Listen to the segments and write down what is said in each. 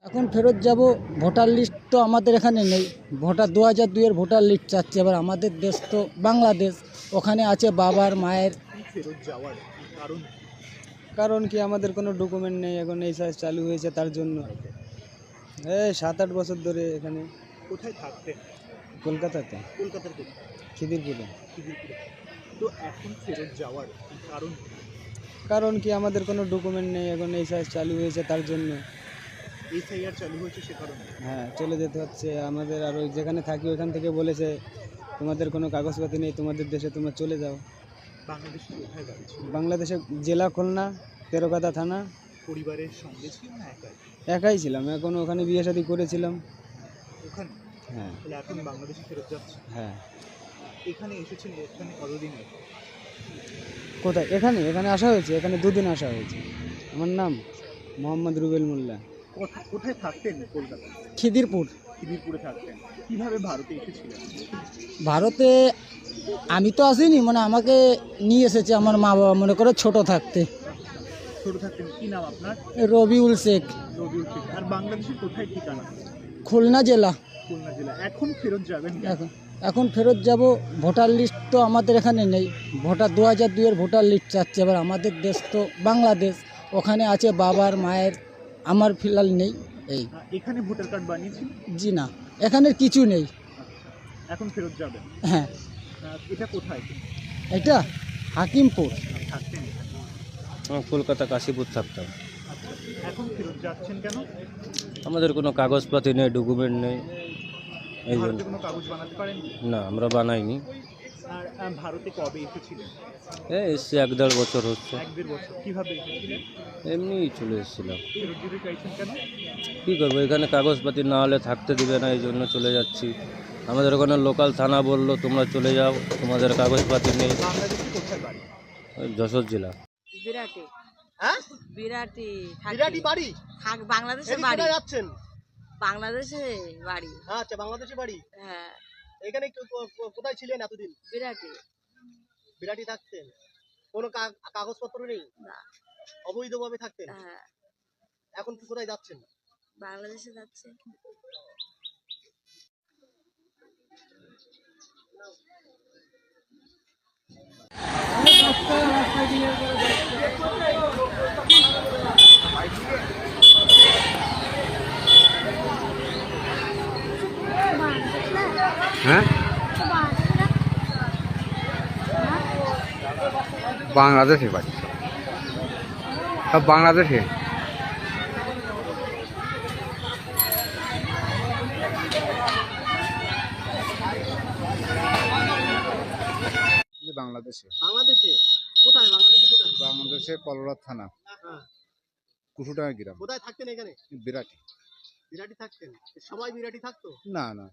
এখন ফেরত যাব। ভোটার লিস্ট তো আমাদের এখানে নেই। ভোটার 2002-এর ভোটার লিস্ট চাচ্ছে। এবার আমাদের দেশ তো বাংলাদেশ, ওখানে আছে বাবার মায়ের। ফেরত যাওয়ার কারণ কারণ কি, আমাদের কোনো ডকুমেন্ট নেই। এখন এই সাইজ চালু হয়েছে তার জন্য। এই 7-8 বছর ধরে এখানে। কোথায় থাকতেন? কলকাতাতে, কলকাতার কোথায়? খিদিরপুরে। খিদিরপুরে। তো এখন ফেরত যাওয়ার কারণ কারণ কি, আমাদের কোনো ডকুমেন্ট নেই। এখন এই সাইজ চালু হয়েছে তার জন্য। এসআইআর চালু হয়েছে সে কারণে। হ্যাঁ, চলে যেতে হচ্ছে আমাদের। আর ওই যেখানে থাকি ওইখান থেকে বলেছে তোমাদের কোনো কাগজপাতি নেই, তোমাদের দেশে তোমরা চলে যাও। বাংলাদেশে কোথায় বাড়ি ছিল? বাংলাদেশে জেলা খুলনা, তেরোকাদা থানা। পরিবারের সঙ্গে ছিল না একাই? একাই ছিলাম। এখন ওখানে বিয়ে শাদী করেছিলাম। ওখানে? হ্যাঁ তাহলে এখন বাংলাদেশে ফেরত যাচ্ছে। হ্যাঁ। এখানে এসেছেন, এখানে কতদিন আগে? কোথায়? এখানে এখানে আসা হয়েছে। এখানে 2 দিন আসা হয়েছে। আমার নাম মোহাম্মদ রুবেল মোল্লা। কোথায় থাকতেন? কলকাতা। খিদিরপুর। খিদিরপুরে থাকতেন। কিভাবে ভারতে এসেছিলেন? ভারতে আমি তো আসিনি, মানে আমাকে নিয়ে এসেছে আমার মা বাবা, মনে করে ছোট থাকতে। ছোট থাকতেন। কি নাম আপনার? রবিউল শেখ। রবিউল শেখ। আর বাংলাদেশের কোথায় ঠিকানা? খুলনা জেলা। খুলনা জেলা। এখন ফেরত যাবেন কেন? এখন ফেরত যাব। ভোটার লিস্ট তো আমাদের এখানে নেই। ভোটার 2002-এর ভোটার লিস্ট চাচ্ছে। এবার আমাদের দেশ তো বাংলাদেশ, ওখানে আছে বাবার মায়ের। আমার ফিলহাল নেই। এই এখানে ভোটার কার্ড বানিয়েছেন? জি না, এখানে কিছু নেই। এখন ফেরত যাবেন। হ্যাঁ। এটা কোথায় এটা হাকিমপুর। থাকতেন? কলকাতা কাশীপুর থাকতাম। আচ্ছা, এখন ফেরত যাচ্ছেন কেন? আমাদের কোনো কাগজপাতি নেই, ডকুমেন্ট নেই, এই জন্য। ভারতে কোনো কাগজ বানাতে পারেন? না, আমরা বানাইনি। আর ভারতে কবে এসেছিলেন? এসছি 1-1.5 বছর হচ্ছে। 1-1.5 বছর। কিভাবে এসেছিলেন? এমনিই চলে এসেছিলাম। ফেরত যেতে চাইছেন কেন? কী করবো, এখানে কাগজপাতি না হলে থাকতে দিবে না, এই জন্য চলে যাচ্ছি। আমাদের ওখানে লোকাল থানা বললো তোমরা চলে যাও, তোমাদের কাগজপাতি নেই। বাংলাদেশে কোথায় বাড়ি? ওই যশোর জেলা। বিরাটি। হ্যাঁ, বিরাটি বিরাটি বাড়ি। বাংলাদেশে এদিকে বাড়ি। কোথায় যাচ্ছেন? বাংলাদেশে বাড়ি। আচ্ছা, বাংলাদেশে বাড়ি। হ্যাঁ, এখানে কোথায় ছিলেন এতদিন? বিরাটি। বিরাটি থাকতেন। কোনো কাগজপত্র নেই? না। অবৈধভাবে থাকতেন। হ্যাঁ, এখন কোথায় যাচ্ছেন? বাংলাদেশে যাচ্ছে। হ্যাঁ, বাংলাদেশে বাড়ি, সব বাংলাদেশে। বাংলাদেশে বাংলাদেশে কোথায়? বাংলাদেশে কোথায়? বাংলাদেশে কলরা থানা, হ্যাঁ। কুসুডাঙ্গা গ্রাম, কোথায় থাকতেন এখানে? বিরাটি। বিরাটি থাকতেন। সবাই বিরাটি থাকতো? না না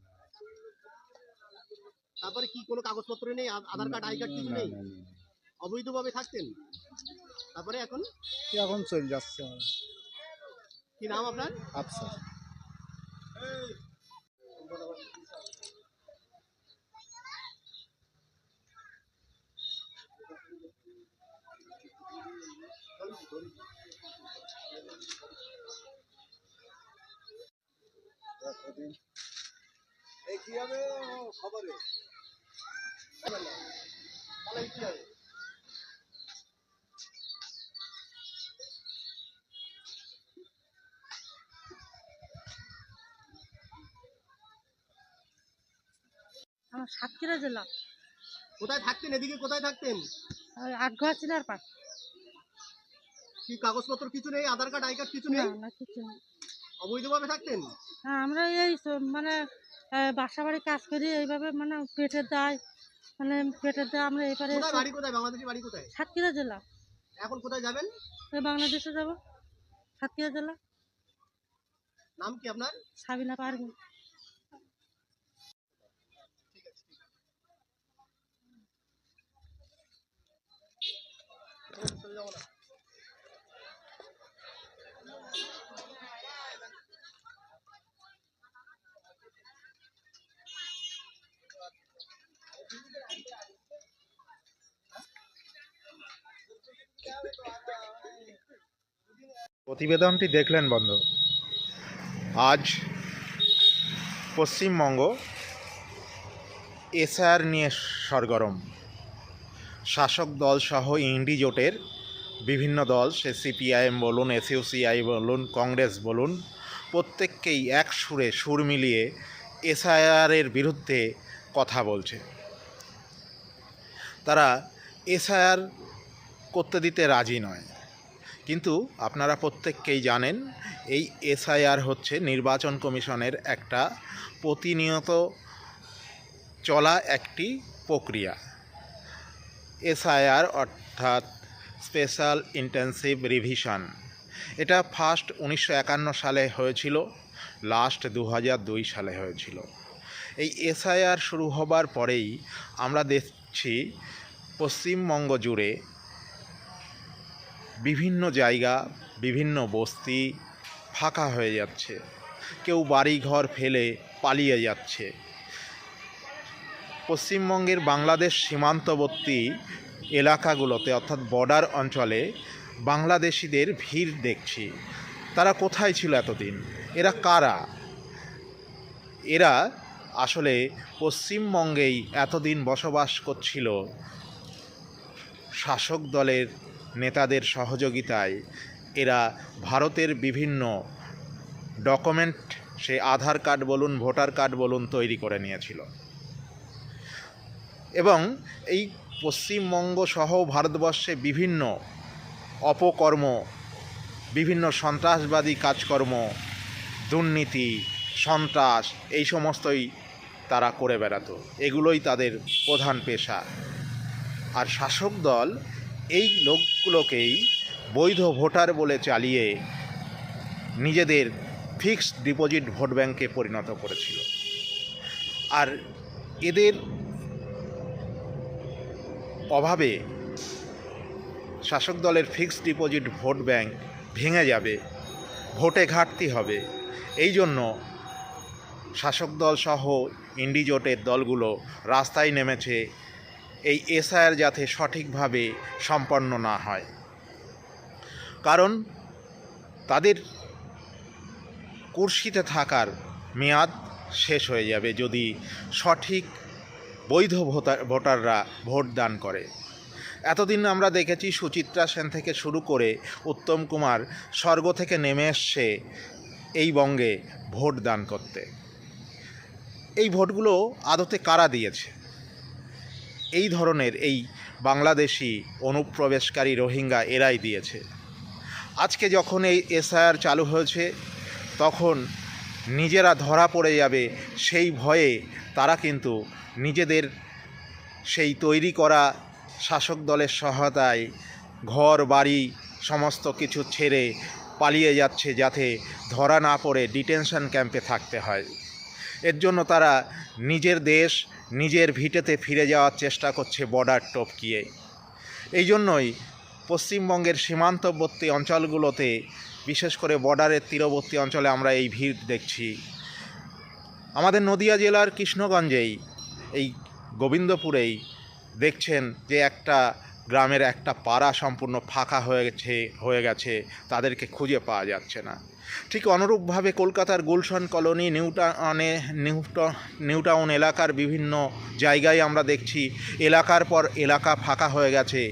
তারপরে কি কোনো কাগজপত্র নেই? আধার কার্ড, আই কার্ড কিছু না নেই? না না, অবৈধভাবে থাকতেন। তারপরে এখন এখন চলে যাচ্ছে। কি নাম আপনার? আচ্ছা, এই কি হবে খবরে? তাহলে কি হবে? আমার সাতক্ষীরা জেলা। কোথায় থাকতেন? এদিকে কোথায় থাকতেন? আটঘর চিনার পাশ। কি কাগজপত্র কিছু নেই? আধার কার্ড, আই কার্ড কিছু না নেই? না, কিছু না। অবৈধভাবে থাকতেন? হ্যাঁ, আমরা এই মানে বাসা বাড়ি কাজ করি এইভাবে, মানে পেটে দেয়, মানে পেটে দেয়। আমরা এবারে কোথায় বাড়ি? কোথায় বাংলাদেশি বাড়ি? কোথায় সাতক্ষীরা জেলা। এখন কোথায় যাবেন? বাংলাদেশে যাব। সাতক্ষীরা জেলা। নাম কি আপনার? সাবিনা পারভিন। প্রতিবেদনটি দেখলেন বন্ধু, আজ পশ্চিমবঙ্গ এসআইআর নিয়ে সরগরম। শাসক দল সহ ইন্ডি জোটের বিভিন্ন দল, সে সিপিআইএম বলুন, এসইউসিআই বলুন, কংগ্রেস বলুন, প্রত্যেককেই এক সুরে সুর মিলিয়ে এসআইআরের বিরুদ্ধে কথা বলছে। তারা এসআইআর করতে দিতে রাজি নয়। কিন্তু আপনারা প্রত্যেককেই জানেন এই এসআইআর হচ্ছে নির্বাচন কমিশনের একটা প্রতিনিয়ত চলা একটি প্রক্রিয়া। এসআইআর অর্থাৎ স্পেশাল ইন্টেন্সিভ রিভিশন, এটা ফার্স্ট 1951 সালে হয়েছিল, লাস্ট 2002 সালে হয়েছিল। এই এসআইআর শুরু হবার পরেই আমরা দেখছি পশ্চিমবঙ্গ জুড়ে বিভিন্ন জায়গা, বিভিন্ন বস্তি ফাঁকা হয়ে যাচ্ছে, কেউ বাড়ি ঘর ফেলে পালিয়ে যাচ্ছে। পশ্চিমবঙ্গের বাংলাদেশ সীমান্তবর্তী এলাকাগুলোতে অর্থাৎ বর্ডার অঞ্চলে বাংলাদেশিদের ভিড় দেখছি। তারা কোথায় ছিল এতদিন? এরা কারা? এরা আসলে পশ্চিমবঙ্গেই এতদিন বসবাস করছিল শাসক দলের নেতাদের সহযোগিতায়। এরা ভারতের বিভিন্ন ডকুমেন্ট, সে আধার কার্ড বলুন, ভোটার কার্ড বলুন, তৈরি করে নিয়েছিল এবং এই পশ্চিমবঙ্গ সহ ভারতবর্ষে বিভিন্ন অপকর্ম, বিভিন্ন সন্ত্রাসবাদী কাজকর্ম, দুর্নীতি, সন্ত্রাস, এই সমস্তই তারা করে বেড়াতো। এগুলোই তাদের প্রধান পেশা। আর শাসক দল এই লোকগুলোকেই বৈধ ভোটার বলে চালিয়ে নিজেদের ফিক্সড ডিপোজিট ভোট ব্যাংকে পরিণত করেছিল। আর এদের অভাবে শাসক দলের ফিক্সড ডিপোজিট ভোট ব্যাংক ভেঙে যাবে, ভোটে ঘাটতি হবে। এই জন্য শাসক দল সহ ইন্ডি জোটের দলগুলো রাস্তায় নেমেছে এই এসআইআর যাতে সঠিকভাবে সম্পন্ন না হয়। কারণ তাদের কুর্সিতে থাকার মেয়াদ শেষ হয়ে যাবে যদি সঠিক বৈধ ভোটাররা ভোট দান করে। এতদিন আমরা দেখেছি সুচিত্রা সেন থেকে শুরু করে উত্তম কুমার স্বর্গ থেকে নেমে এসছে এই বঙ্গে ভোট দান করতে। এই ভোটগুলো আদতে কারা দিয়েছে? এই ধরনের এই বাংলাদেশি অনুপ্রবেশকারী রোহিঙ্গা এরাই দিয়েছে। আজকে যখন এই এসআইআর চালু হয়েছে তখন নিজেরা ধরা পড়ে যাবে সেই ভয়ে তারা কিন্তু নিজেদের সেই তৈরি করা শাসক দলের সহায়তায় ঘর বাড়ি সমস্ত কিছু ছেড়ে পালিয়ে যাচ্ছে, যাতে ধরা না পড়ে ডিটেনশন ক্যাম্পে থাকতে হয়। এর জন্য তারা নিজের দেশ, নিজের ভিটেতে ফিরে যাওয়ার চেষ্টা করছে বর্ডার টপকিয়ে। এই জন্যই পশ্চিমবঙ্গের সীমান্তবর্তী অঞ্চলগুলোতে, বিশেষ করে বর্ডারের তীরবর্তী অঞ্চলে আমরা এই ভিড় দেখছি। আমাদের নদিয়া জেলার কৃষ্ণগঞ্জেই, এই গোবিন্দপুরেই দেখছেন যে একটা গ্রামের একটা পাড়া সম্পূর্ণ ফাঁকা হয়ে গেছে, তাদেরকে খুঁজে পাওয়া যাচ্ছে না। ঠিক অনুরূপভাবে কলকাতার গুলশন কলোনি, নিউটাউন এলাকার বিভিন্ন জায়গায় আমরা দেখছি এলাকার পর এলাকা ফাঁকা হয়ে গেছে।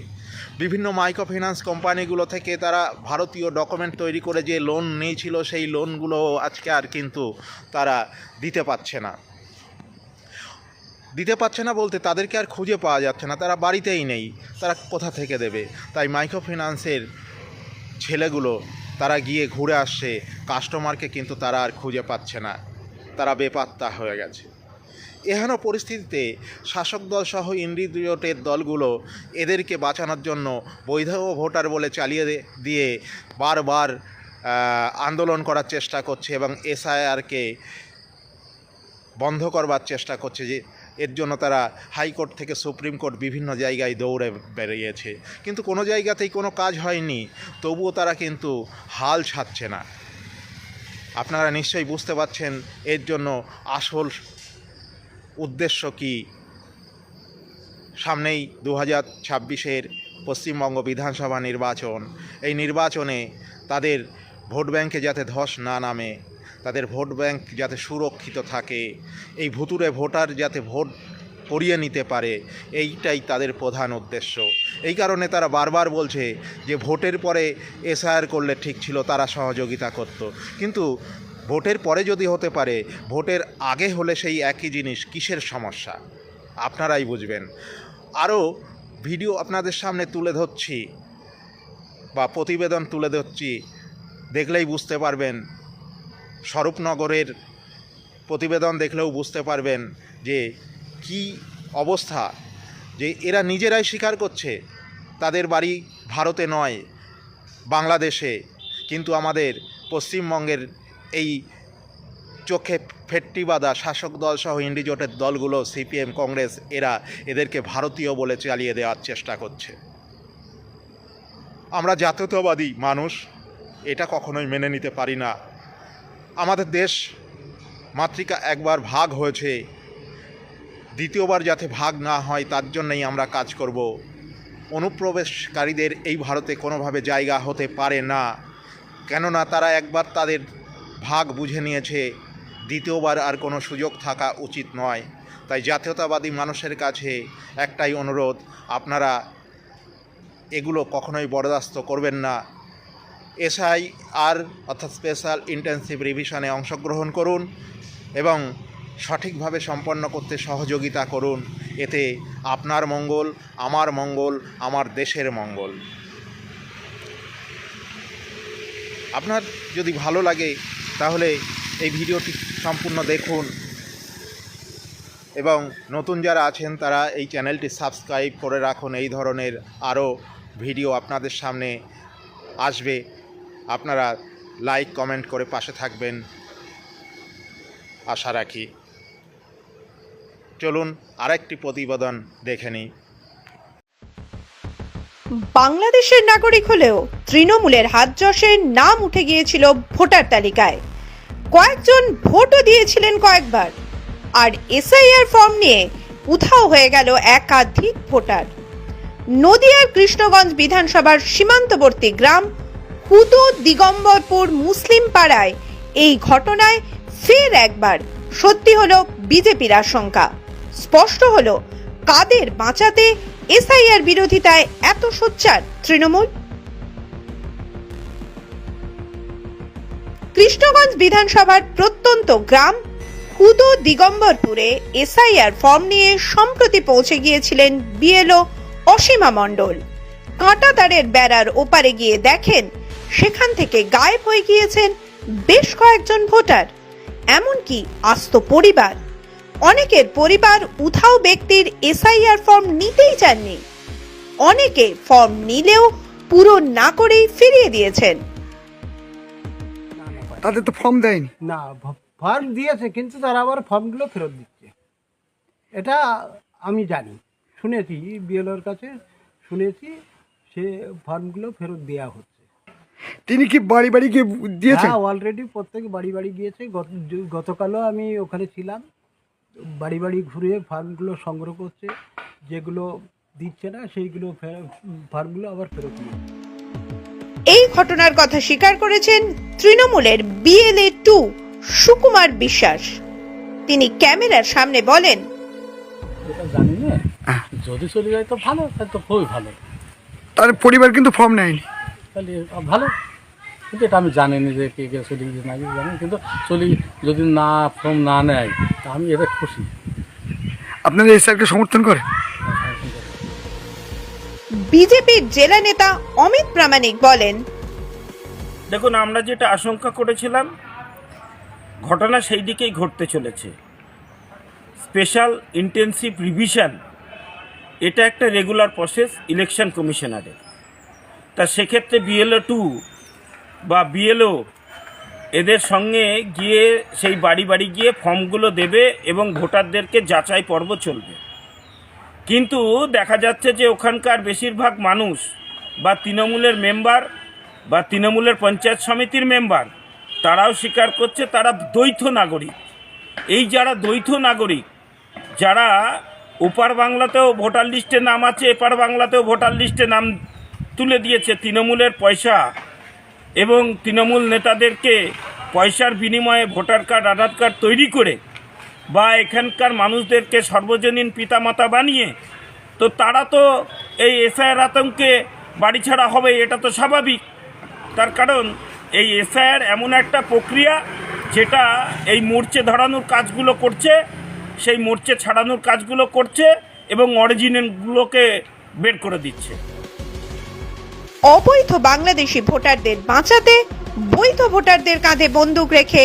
বিভিন্ন মাইক্রো ফিন্যান্স কোম্পানিগুলো থেকে তারা ভারতীয় ডকুমেন্ট তৈরি করে যে লোন নিয়েছিল সেই লোনগুলো আজকে আর কিন্তু তারা দিতে পারছে না বলতে তাদেরকে আর খুঁজে পাওয়া যাচ্ছে না, তারা বাড়িতেই নেই, তারা কোথা থেকে দেবে। তাই মাইক্রো ফিন্যান্সের ছেলেগুলো তারা গিয়ে ঘুরে আসছে, কাস্টমারকে কিন্তু তারা আর খুঁজে পাচ্ছে না, তারা বেপাত্তা হয়ে গেছে। এহেন পরিস্থিতিতে শাসক দল সহ ইন্ডি জোটের দলগুলো এদেরকে বাঁচানোর জন্য বৈধ ভোটার বলে চালিয়ে দিয়ে বারবার আন্দোলন করার চেষ্টা করছে এবং এসআইআরকে বন্ধ করবার চেষ্টা করছে। যে এর জন্য তারা হাইকোর্ট থেকে সুপ্রিম কোর্ট বিভিন্ন জায়গায় দৌড়ে বেরিয়েছে, কিন্তু কোনো জায়গাতেই কোনো কাজ হয়নি। তবুও তারা কিন্তু হাল ছাড়ছে না। আপনারা নিশ্চয়ই বুঝতে পারছেন এর জন্য আসল উদ্দেশ্য কি। সামনেই 2026-এর পশ্চিমবঙ্গ বিধানসভা নির্বাচন। এই নির্বাচনে তাদের ভোট ব্যাংকে যাতে ধস না নামে, তাদের ভোট ব্যাংক যাতে সুরক্ষিত থাকে, এই ভুতুড়ে ভোটার যাতে ভোট করিয়ে নিতে পারে, এইটাই তাদের প্রধান উদ্দেশ্য। এই কারণে তারা বারবার বলছে যে ভোটের পরে এসআইআর করলে ঠিক ছিল, তারা সহযোগিতা করত। কিন্তু ভোটের পরে যদি হতে পারে, ভোটের আগে হলে সেই একই জিনিস, কিসের সমস্যা আপনারাই বুঝবেন। আরও ভিডিও আপনাদের সামনে তুলে ধরছি বা প্রতিবেদন তুলে ধরছি, দেখলেই বুঝতে পারবেন। স্বরূপনগরের প্রতিবেদন দেখলেও বুঝতে পারবেন যে কি অবস্থা, যে এরা নিজেরাই স্বীকার করছে তাদের বাড়ি ভারতে নয়, বাংলাদেশে। কিন্তু আমাদের পশ্চিমবঙ্গের এই চোখে ফেট্টি বাঁধা শাসক দলসহ ইন্ডিজোটের দলগুলো, সিপিএম, কংগ্রেস, এদেরকে ভারতীয় বলে চালিয়ে দেওয়ার চেষ্টা করছে। আমরা জাতীয়তাবাদী মানুষ, এটা কখনোই মেনে নিতে পারি না। আমাদের দেশ মাতৃকা একবার ভাগ হয়েছে, দ্বিতীয়বার যাতে ভাগ না হয় তার জন্যই আমরা কাজ করব। অনুপ্রবেশকারীদের এই ভারতে কোনোভাবে জায়গা হতে পারে না, কেননা তারা একবার তাদের ভাগ বুঝে নিয়েছে, দ্বিতীয়বার আর কোনো সুযোগ থাকা উচিত নয়। তাই জাতীয়তাবাদী মানুষের কাছে একটাই অনুরোধ, আপনারা এগুলো কখনোই বরদাস্ত করবেন না। এসআইআর অর্থাৎ স্পেশাল ইন্টেনসিভ রিভিশনে অংশগ্রহণ করুন এবং সঠিকভাবে সম্পন্ন করতে সহযোগিতা করুন। এতে আপনার মঙ্গল, আমার দেশের মঙ্গল। আপনার যদি ভালো লাগে তাহলে এই ভিডিওটি সম্পূর্ণ দেখুন এবং নতুন যারা আছেন তারা এই চ্যানেলটি সাবস্ক্রাইব করে রাখুন। এই ধরনের আরও ভিডিও আপনাদের সামনে আসবে। আপনারা লাইক কমেন্ট করে পাশে থাকবেন আশা রাখি। চলুন আরেকটি প্রতিবেদন দেখে নিই। বাংলাদেশের নাগরিক হলেও তৃণমূলের হাতযশের নাম উঠে গিয়েছিল ভোটার তালিকায়। কয়েকজন ভোটও দিয়েছিলেন কয়েকবার। আর এসআইআর ফর্ম নিয়ে উধাও হয়ে গেল একাধিক ভোটার। নদিয়ার কৃষ্ণগঞ্জ বিধানসভার সীমান্তবর্তী গ্রাম হুদো দিগম্বরপুর মুসলিম পাড়ায় এই ঘটনায় ফের একবার সত্যি হলো বিজেপির আশঙ্কা। স্পষ্ট হলো কাদের বাঁচাতে এসআইআর বিরোধিতায় এত সোচ্চার তৃণমূল। কৃষ্ণগঞ্জ বিধানসভার প্রত্যন্ত গ্রাম হুদো দিগম্বরপুরে এসআইআর ফর্ম নিয়ে সম্প্রতি পৌঁছে গিয়েছিলেন বিএলও অসীমা মণ্ডল। কাঁটাতারের বেড়ার ওপারে গিয়ে দেখেন সেখান থেকে গায়েব হয়ে গিয়েছেন বেশ কয়েকজন ভোটার, এমনকি আস্ত পরিবার। অনেকের পরিবার উধাও ব্যক্তির এসআইআর ফর্ম নিতেই চাননি। অনেকে ফর্ম নিলেও পূরণ না করেই ফিরিয়ে দিয়েছেন। তাদের তো ফর্ম দেয়নি। না, ফর্ম দিয়েছে কিন্তু তারা আবার ফর্মগুলো ফেরত দিচ্ছে, এটা আমি জানি, শুনেছি, বিএলওর কাছে শুনেছি সে ফর্মগুলো ফেরত দেওয়া হচ্ছে। তিনি কি বাড়ি বাড়ি গিয়ে দিয়েছেন? হ্যাঁ, অলরেডি প্রত্যেক বাড়ি বাড়ি গিয়েছে। গতকালও আমি ওখানে ছিলাম, বাড়ি বাড়ি ঘুরে ফর্মগুলো সংগ্রহ করছে, যেগুলো দিচ্ছে না সেইগুলো ফর্মগুলো আবার ফেরত নিচ্ছে। এই ঘটনার কথা স্বীকার করেছেন তৃণমূলের বিএলএ 2 সুকুমার বিশ্বাস। তিনি ক্যামেরার সামনে বলেন, এটা জানি না, যদি চলে যায় তো ভালো, তাহলে তো খুবই ভালো। তার পরিবার কিন্তু ফর্ম নেয়নি, তাহলে ভালো, কিন্তু এটা আমি জানি না যে কে কে চলে গেছে না কিছু জানি, কিন্তু যদি না ফর্ম না নেয় তা আমি এতে খুশি। আপনারা এই স্যারকে সমর্থন করে? বিজেপির জেলা নেতা অমিত প্রামাণিক বলেন, দেখুন, আমরা যেটা আশঙ্কা করেছিলাম ঘটনা সেই দিকেই ঘটতে চলেছে। স্পেশাল ইন্টেনসিভ রিভিশন এটা একটা রেগুলার প্রসেস ইলেকশন কমিশনারের। তা সেক্ষেত্রে বিএলও 2 বা বিএলও এদের সঙ্গে গিয়ে সেই বাড়ি বাড়ি গিয়ে ফর্মগুলো দেবে এবং ভোটারদেরকে যাচাই পর্ব চলবে। কিন্তু দেখা যাচ্ছে যে ওখানকার বেশিরভাগ মানুষ বা তৃণমূলের মেম্বার বা তৃণমূলের পঞ্চায়েত সমিতির মেম্বার তারাও স্বীকার করছে তারা দ্বৈত নাগরিক। এই যারা দ্বৈত নাগরিক, যারা ওপার বাংলাতেও ভোটার লিস্টে নাম আছে, এপার বাংলাতেও ভোটার লিস্টে নাম তুলে দিয়েছে তৃণমূলের পয়সা এবং তৃণমূল নেতাদেরকে পয়সার বিনিময়ে ভোটার কার্ড আধার কার্ড তৈরি করে বা এখানকার মানুষদেরকে সর্বজনীন পিতামাতা বানিয়ে, তো তারা তো এই এসআইআর আতঙ্কে বাড়ি ছাড়া হবে, এটা তো স্বাভাবিক। তার কারণ এই এসআইআর এমন একটা প্রক্রিয়া যেটা এই মোর্চে ধরানোর কাজগুলো করছে, সেই মোর্চে ছাড়ানোর কাজগুলো করছে এবং অরিজিনালগুলোকে বের করে দিচ্ছে। অবৈধ বাংলাদেশি ভোটারদের বাঁচাতে বৈধ ভোটারদের কাঁধে বন্দুক রেখে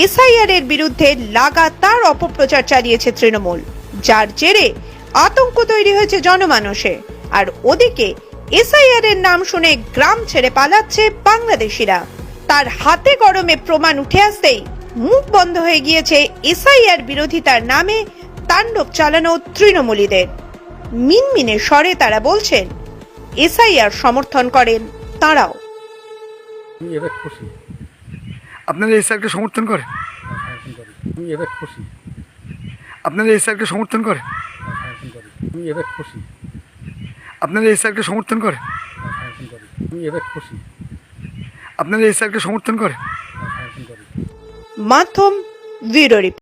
এসআইআর এর বিরুদ্ধে লাগাতার অপপ্রচার চালিয়েছে তৃণমূল, যার জেরে আতঙ্ক তৈরি হয়েছে জনমানসে। আর ওদিকে এসআইআর এর নাম শুনে গ্রাম ছেড়ে পালাচ্ছে বাংলাদেশিরা। তার হাতে গরমে প্রমাণ উঠে আসতেই মুখ বন্ধ হয়ে গিয়েছে এসআইআর বিরোধিতার নামে তাণ্ডব চালানো তৃণমূলীদের। মিনমিনে স্বরে তারা বলছেন এসআইআর সমর্থন করেন তারাও। আপনারা এসআইআরকে সমর্থন করেন? আপনারা এসআইআরকে সমর্থন করেন? আপনারা এসআইআরকে সমর্থন করেন? আপনারা এসআইআরকে সমর্থন করেন? মাধ্যম ব্যুরো রিপোর্ট।